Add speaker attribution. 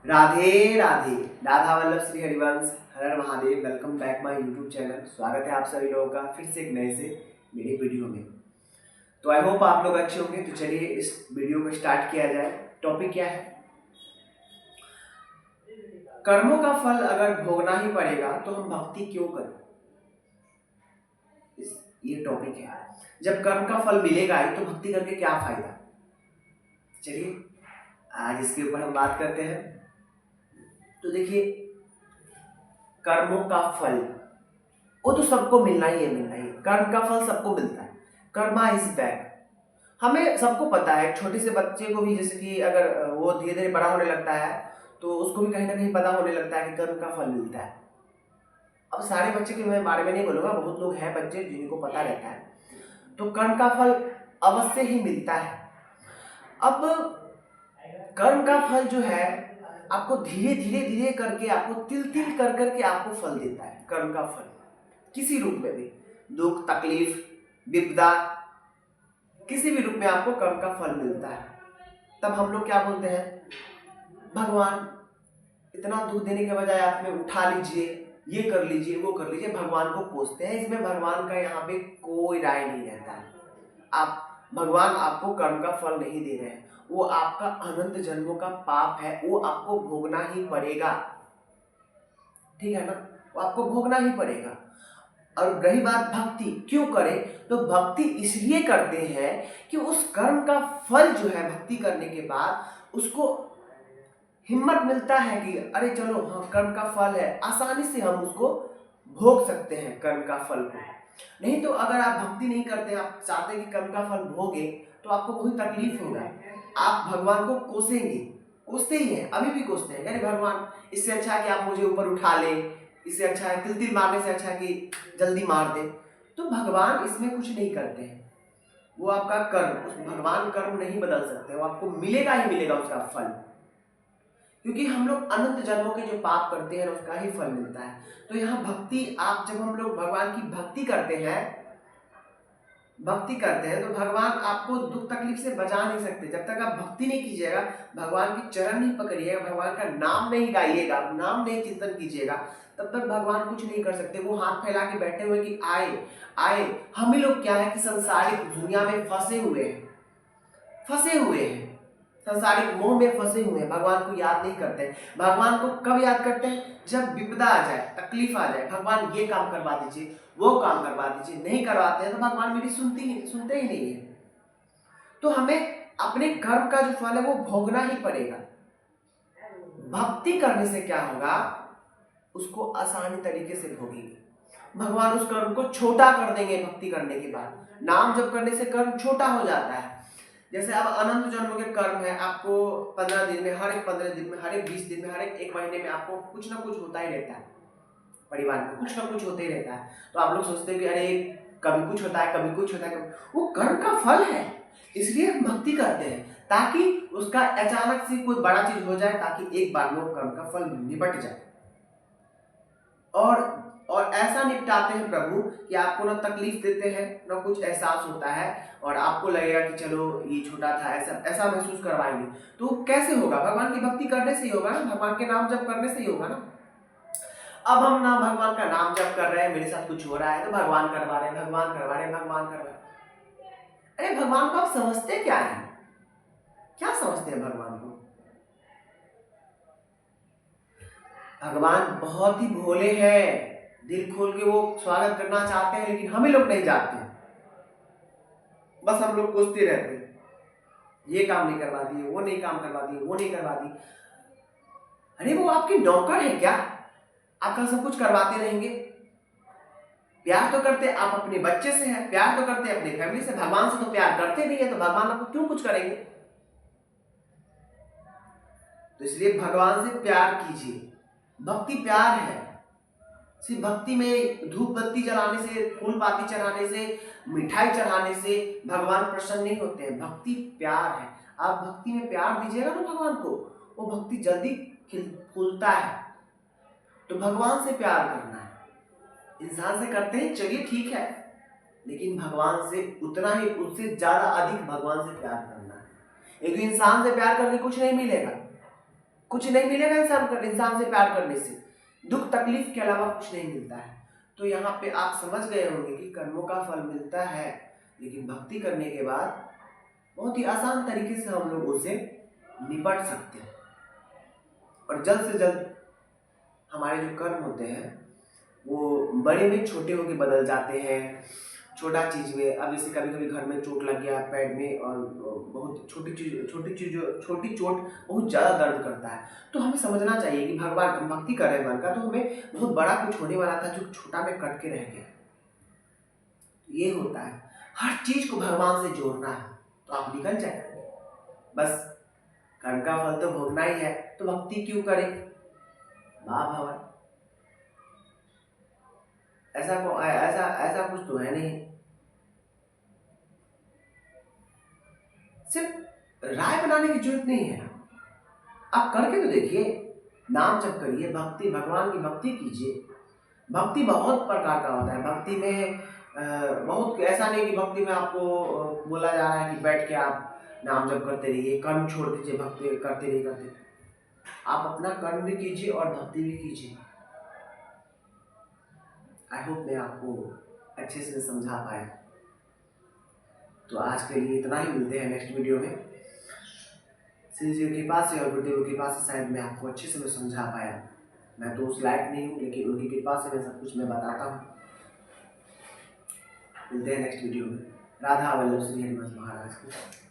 Speaker 1: Radhe Radhe. Radha Vallabh Shri Harivansh, her her Mahadev. Welcome back my YouTube channel. स्वागत है आप सभी लोगों का फिर से एक नए से मेरे वीडियो में। तो आई होप आप लोग अच्छे होंगे। तो चलिए इस वीडियो को स्टार्ट किया जाए। टॉपिक क्या है? कर्मों का फल अगर भोगना ही पड़ेगा तो हम भक्ति क्यों करें, ये टॉपिक है। जब कर्म का फल मिलेगा ही तो भक्ति करके क्या फायदा। चलिए आज इसके ऊपर हम बात करते हैं। तो देखिए, कर्मों का फल वो तो सबको मिलना ही है। कर्म का फल सबको मिलता है। Karma is back. हमें सबको पता है, छोटे से बच्चे को भी, जैसे कि अगर वो धीरे धीरे बड़ा होने लगता है तो उसको भी कहीं ना कहीं पता होने लगता है कि कर्म का फल मिलता है। अब सारे बच्चे के मैं बारे में नहीं बोलूंगा, बहुत लोग हैं बच्चे जिनको पता रहता है। तो कर्म का फल अवश्य ही मिलता है। अब कर्म का फल जो है आपको धीरे धीरे धीरे करके, आपको तिल तिल कर करके आपको फल देता है। कर्म का फल किसी रूप में भी, दुख, तकलीफ, विपदा, किसी भी रूप में आपको कर्म का फल मिलता है। तब हम लोग क्या बोलते हैं, भगवान इतना दुख देने के बजाय आप में उठा लीजिए, ये कर लीजिए, वो कर लीजिए। भगवान को कोसते हैं। इसमें भगवान का यहाँ पे कोई राय नहीं रहता है। आप भगवान आपको कर्म का फल नहीं दे रहे हैं, वो आपका अनंत जन्मों का पाप है, वो आपको भोगना ही पड़ेगा। ठीक है ना, वो आपको भोगना ही पड़ेगा। और रही बात भक्ति क्यों करें, तो भक्ति इसलिए करते हैं कि उस कर्म का फल जो है, भक्ति करने के बाद उसको हिम्मत मिलता है कि अरे चलो, हाँ कर्म का फल है, आसानी से हम उसको भोग सकते हैं कर्म का फल को। नहीं तो अगर आप भक्ति नहीं करते, आप चाहते कि कर्म का फल भोगे, तो आपको बहुत तकलीफ होगा। आप भगवान को कोसेंगे, कोसते ही हैं, अभी भी कोसते हैं। अरे भगवान, इससे अच्छा है कि आप मुझे ऊपर उठा ले, इससे अच्छा है, तिल तिल मारने से अच्छा है कि जल्दी मार दे। तो भगवान इसमें कुछ नहीं करते हैं। वो आपका कर्म, उस भगवान कर्म नहीं बदल सकते, वो आपको मिलेगा ही मिलेगा उसका फल। क्योंकि हम लोग अनंत जन्मों के जो पाप करते हैं उसका ही फल मिलता है। तो यहाँ भक्ति, आप जब हम लोग भगवान की भक्ति करते हैं तो भगवान आपको दुख तकलीफ से बचा नहीं सकते। जब तक आप भक्ति नहीं कीजिएगा, भगवान की चरण नहीं पकड़िएगा, भगवान का नाम नहीं गाइएगा, नाम नहीं कीर्तन कीजिएगा, तब तक भगवान कुछ नहीं कर सकते। वो हाथ फैला के बैठे हुए कि आए आए। हम ही लोग क्या है कि संसारिक दुनिया में फंसे हुए हैं, संसारिक मोह में फंसे हुए हैं, भगवान को याद नहीं करते हैं। भगवान को कब याद करते हैं? जब विपदा आ जाए, तकलीफ आ जाए, भगवान ये काम करवा दीजिए, वो काम करवा दीजिए। नहीं करवाते हैं तो भगवान मेरी सुनते ही नहीं है। तो हमें अपने कर्म का जो फल है वो भोगना ही पड़ेगा। भक्ति करने से क्या होगा, उसको आसानी तरीके से भोगेंगे। भगवान उस कर्म को छोटा कर देंगे। भक्ति करने के बाद नाम जप करने से कर्म छोटा हो जाता है। जैसे अब अनंत जन्म के कर्म है, आपको 15 दिन में, हर एक 15 दिन में, हर एक 20 दिन में, हर एक महीने में आपको कुछ ना कुछ होता ही रहता है। परिवार में कुछ ना कुछ होते ही रहता है। तो आप लोग सोचते हैं कि अरे कभी कुछ होता है, कभी कुछ होता है। वो कर्म का फल है, इसलिए हम भक्ति करते हैं, ताकि उसका अचानक से कोई बड़ा चीज हो जाए, ताकि एक बार में वो कर्म का फल निपट जाए। और ऐसा निपटाते हैं प्रभु कि आपको ना तकलीफ देते हैं, ना कुछ एहसास होता है, और आपको लगेगा कि चलो ये छोटा था, ऐसा महसूस करवाएंगे। तो कैसे होगा? भगवान की भक्ति करने से ही होगा ना, भगवान के नाम जप करने से ही होगा ना। अब हम ना भगवान का नाम जप कर रहे हैं, मेरे साथ कुछ हो रहा है तो भगवान करवा रहे हैं, भगवान करवा रहे हैं, भगवान करवा रहे हैं। अरे भगवान को आप समझते क्या है? क्या समझते हैं भगवान को? भगवान बहुत ही भोले हैं, दिल खोल के वो स्वागत करना चाहते हैं, लेकिन हम ही लोग नहीं जानते। बस हम लोग कोसते रहते हैं, ये काम नहीं करवा दिए, वो नहीं काम करवा दिए, वो नहीं करवा दी। अरे वो आपके नौकर है क्या? आपका सब कुछ करवाते रहेंगे? प्यार तो करते आप अपने बच्चे से हैं, प्यार तो करते अपने फैमिली से, भगवान से तो प्यार करते नहीं है, तो भगवान आपको क्यों कुछ करेंगे? तो इसलिए भगवान से प्यार कीजिए। भक्ति प्यार है। सिर्फ भक्ति में धूप बत्ती जलाने से, फूल पाती चढ़ाने से, मिठाई चढ़ाने से भगवान प्रसन्न नहीं होते हैं। भक्ति प्यार है। आप भक्ति में प्यार दीजिएगा ना भगवान को, वो भक्ति जल्दी फूलता है। तो भगवान से प्यार करना है। इंसान से करते हैं, चलिए ठीक है, लेकिन भगवान से उतना ही, उससे ज्यादा अधिक भगवान से प्यार करना है। एक इंसान से प्यार करके कुछ नहीं मिलेगा। कुछ नहीं मिलेगा इंसान से प्यार करने से, दुख तकलीफ के अलावा कुछ नहीं मिलता है। तो यहाँ पे आप समझ गए होंगे कि कर्मों का फल मिलता है, लेकिन भक्ति करने के बाद बहुत ही आसान तरीके से हम लोग उसे निपट सकते हैं और जल्द से जल्द हमारे जो कर्म होते हैं वो बड़े में छोटे होके बदल जाते हैं। छोटा चीज़ में, अब जैसे कभी कभी घर में चोट लग गया पैर में और बहुत छोटी चोट बहुत ज़्यादा दर्द करता है, तो हमें समझना चाहिए कि भगवान हम भक्ति कर रहे हैं मन का, तो हमें बहुत बड़ा कुछ होने वाला था जो छोटा में कट के रह गया। ये होता है, हर चीज़ को भगवान से जोड़ना है तो आप निकल जाएंगे। बस कर्म का फल तो भोगना ही है, तो भक्ति क्यों करें? वाह भगवान, ऐसा ऐसा कुछ तो है नहीं। सिर्फ राय बनाने की जरूरत नहीं है, आप करके तो देखिए। नाम जप करिए, भक्ति, भगवान की भक्ति कीजिए। भक्ति बहुत प्रकार का होता है। भक्ति में बहुत ऐसा नहीं कि भक्ति में आपको बोला जा रहा है कि बैठ के आप नाम जप करते रहिए, कर्म छोड़ दीजिए, भक्ति करते नहीं करते। आप अपना कर्म भी कीजिए और भक्ति भी कीजिए। आई होप मैं आपको अच्छे से समझा पाया। तो आज के लिए इतना ही, मिलते हैं नेक्स्ट वीडियो में। श्री जी की कृपा से और गुरुदेव की कृपा से शायद मैं आपको अच्छे से मैं समझा पाया। मैं तो उस लायक नहीं हूँ, लेकिन उनकी कृपा से मैं सब कुछ मैं बताता हूँ। मिलते हैं नेक्स्ट वीडियो में। राधा वल्लभ श्री हरिवंश महाराज की।